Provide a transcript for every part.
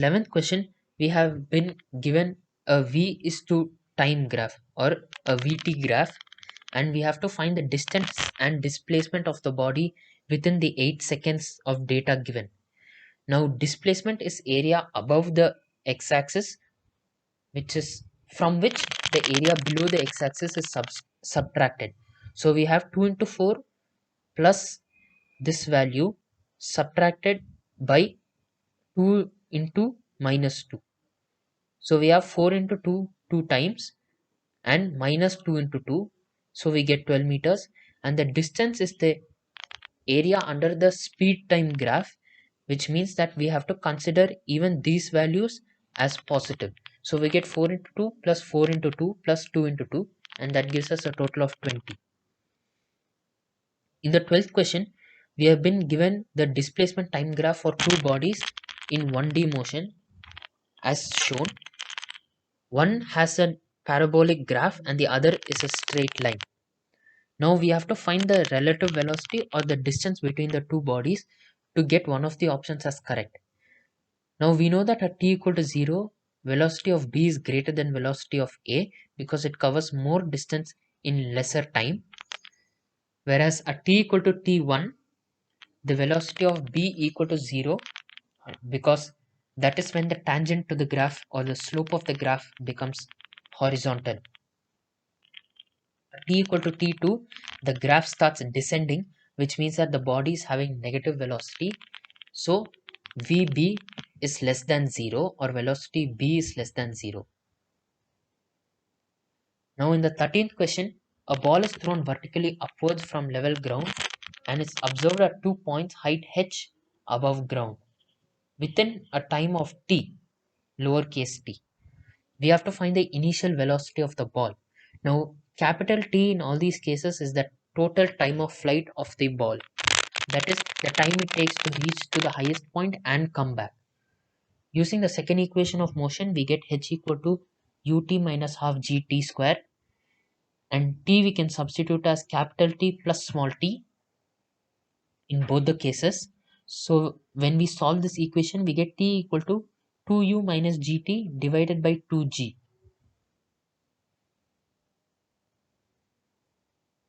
11th question, we have been given a v is to time graph or a vt graph, and we have to find the distance and displacement of the body within the 8 seconds of data given. Now displacement is area above the x-axis, which is from which the area below the x-axis is subtracted. So we have 2 into 4 plus this value subtracted by 2 into minus 2. So we have 4 into 2 2 times and minus 2 into 2. So we get 12 meters, and the distance is the area under the speed time graph, which means that we have to consider even these values as positive. So we get 4 into 2 plus 4 into 2 plus 2 into 2, and that gives us a total of 20. In the 12th question, we have been given the displacement time graph for two bodies in 1D motion as shown. One has a parabolic graph and the other is a straight line. Now we have to find the relative velocity or the distance between the two bodies to get one of the options as correct. Now we know that at t equal to 0, velocity of b is greater than velocity of a because it covers more distance in lesser time. Whereas at t equal to t1, the velocity of b equal to 0 because that is when the tangent to the graph or the slope of the graph becomes horizontal. At t equal to t2, the graph starts descending, which means that the body is having negative velocity. So vb is less than 0 or velocity b is less than 0. Now in the 13th question, a ball is thrown vertically upwards from level ground and is observed at 2 points height h above ground within a time of t, lowercase t. We have to find the initial velocity of the ball. Now capital T in all these cases is the total time of flight of the ball. That is the time it takes to reach to the highest point and come back. Using the second equation of motion, we get h equal to ut minus half gt square, and t we can substitute as capital T plus small t in both the cases. So when we solve this equation, we get t equal to 2u minus gt divided by 2g.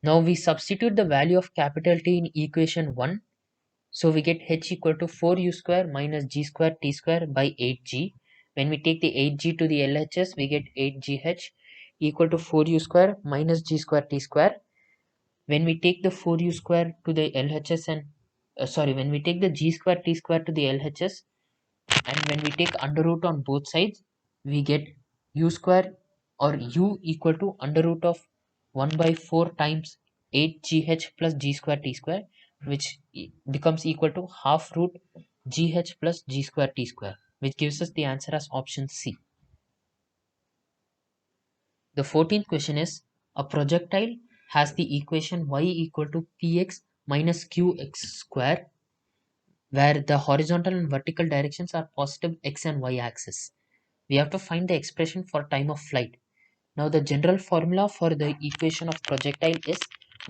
Now we substitute the value of capital T in equation 1. So we get h equal to 4u square minus g square t square by 8g. When we take the 8g to the LHS, we get 8gh equal to 4u square minus g square t square. When we take the 4u square to the LHS and when we take the g square t square to the LHS and when we take under root on both sides, we get u square or u equal to under root of 1 by 4 times 8gh plus g square t square, which becomes equal to half root gh plus g square t square, which gives us the answer as option C. The 14th question is, a projectile has the equation y equal to px minus qx square, where the horizontal and vertical directions are positive x and y axis. We have to find the expression for time of flight. Now the general formula for the equation of projectile is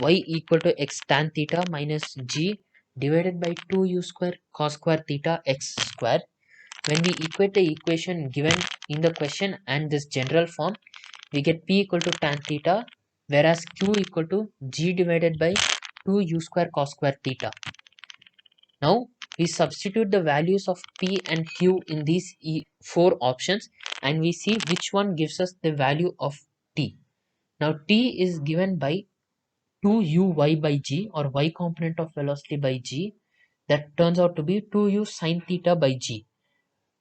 y equal to x tan theta minus g divided by 2u square cos square theta x square. When we equate the equation given in the question and this general form, we get p equal to tan theta, whereas q equal to g divided by 2u square cos square theta. Now we substitute the values of p and q in these four options and we see which one gives us the value of t. Now t is given by 2uy by g or y component of velocity by g, that turns out to be 2u sine theta by g.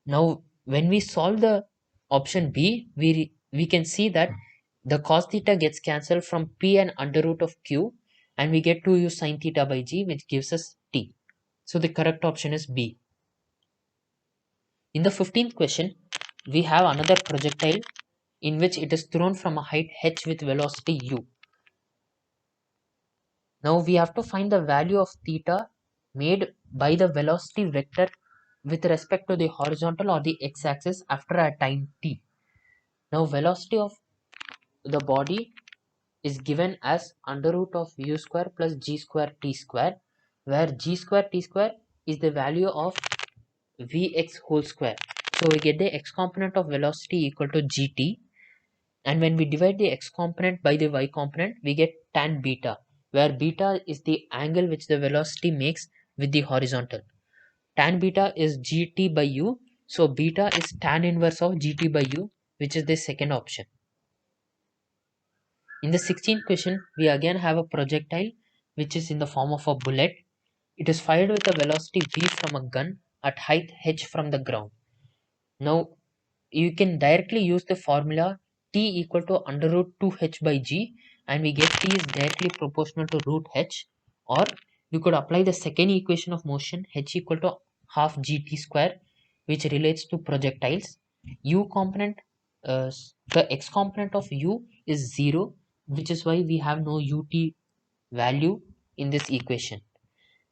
Now when we solve the option B, we can see that the cos theta gets cancelled from p and under root of q and we get 2u sine theta by g, which gives us t. So the correct option is B. In the 15th question, we have another projectile in which it is thrown from a height h with velocity u. Now we have to find the value of theta made by the velocity vector with respect to the horizontal or the x-axis after a time t. Now velocity of the body is given as under root of u square plus g square t square, where g square t square is the value of vx whole square. So we get the x component of velocity equal to gt, and when we divide the x component by the y component, we get tan beta, where beta is the angle which the velocity makes with the horizontal. Tan beta is gt by u, so beta is tan inverse of gt by u, which is the second option. In the 16th question, we again have a projectile which is in the form of a bullet. It is fired with a velocity v from a gun at height h from the ground. Now you can directly use the formula T equal to under root 2h by g, and we get T is directly proportional to root h, or you could apply the second equation of motion h equal to half gt square, which relates to projectiles. U component, the x component of u is 0, which is why we have no ut value in this equation.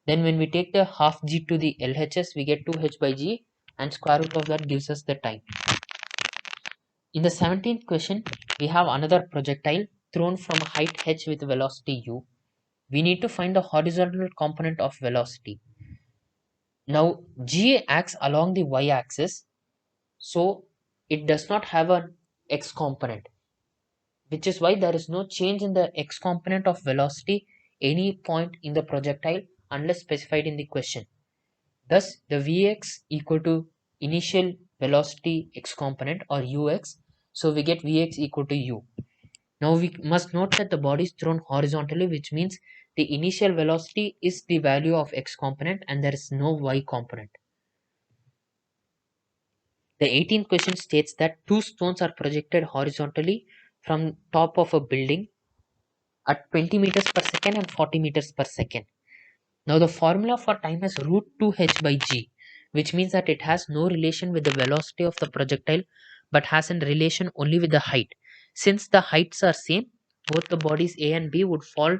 Then when we take the half g to the LHS, we get 2h by g, and square root of that gives us the time. In the 17th question, we have another projectile thrown from height h with velocity u. We need to find the horizontal component of velocity. Now g acts along the y-axis, so it does not have an x component, which is why there is no change in the x component of velocity any point in the projectile unless specified in the question. Thus, the Vx equal to initial velocity x component, or ux, so we get Vx equal to u. Now we must note that the body is thrown horizontally, which means the initial velocity is the value of x component and there is no y component. The 18th question states that two stones are projected horizontally from top of a building at 20 meters per second and 40 meters per second. Now the formula for time is root 2h by g, which means that it has no relation with the velocity of the projectile but has a relation only with the height. Since the heights are same, both the bodies A and B would fall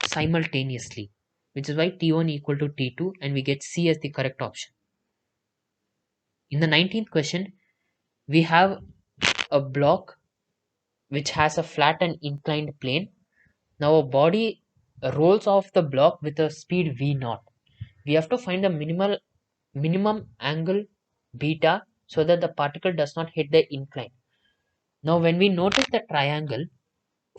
simultaneously, which is why T1 equal to T2, and we get C as the correct option. In the 19th question, we have a block which has a flat and inclined plane. Now a body rolls off the block with a speed v0. We have to find the minimum angle beta so that the particle does not hit the incline. Now when we notice the triangle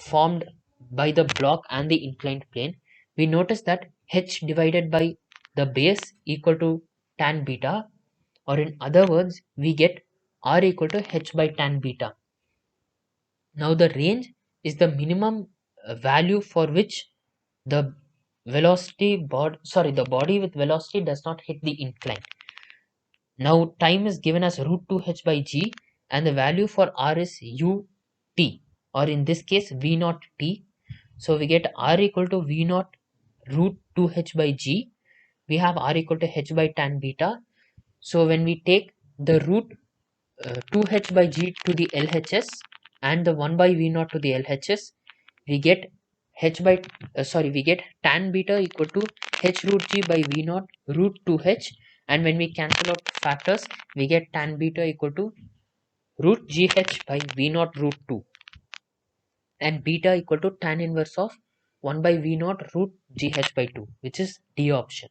formed by the block and the inclined plane, we notice that h divided by the base equal to tan beta, or in other words, we get r equal to h by tan beta. Now the range is the minimum value for which the the body with velocity does not hit the incline. Now time is given as root 2h by g, and the value for r is ut, or in this case v0 t. So we get r equal to v0 root 2h by g. We have r equal to h by tan beta. So when we take the root 2h by g to the LHS and the 1 by v0 to the LHS, we get we get tan beta equal to h root g by v0 root 2h, and when we cancel out factors, we get tan beta equal to root gh by v0 root 2, and beta equal to tan inverse of 1 by v0 root gh by 2, which is D option.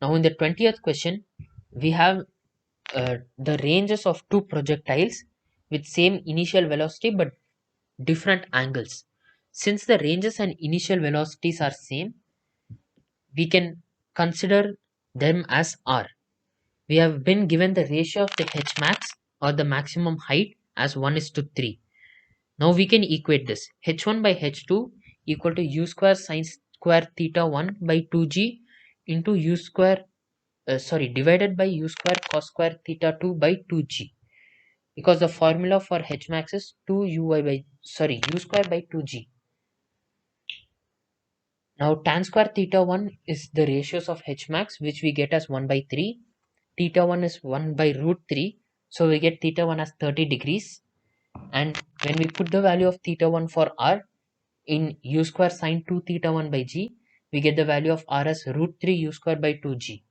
Now in the 20th question, we have the ranges of two projectiles with same initial velocity but different angles. Since the ranges and initial velocities are same, we can consider them as r. We have been given the ratio of the h max, or the maximum height, as 1:3. Now we can equate this. h1 by h2 equal to u square sine square theta 1 by 2g into u square divided by u square cos square theta 2 by 2g, because the formula for h max is u square by 2g. Now tan square theta 1 is the ratios of h max, which we get as 1 by 3. Theta 1 is 1 by root 3, so we get theta 1 as 30 degrees. And when we put the value of theta 1 for r in u square sine 2 theta 1 by g, we get the value of r as root 3 u square by 2g.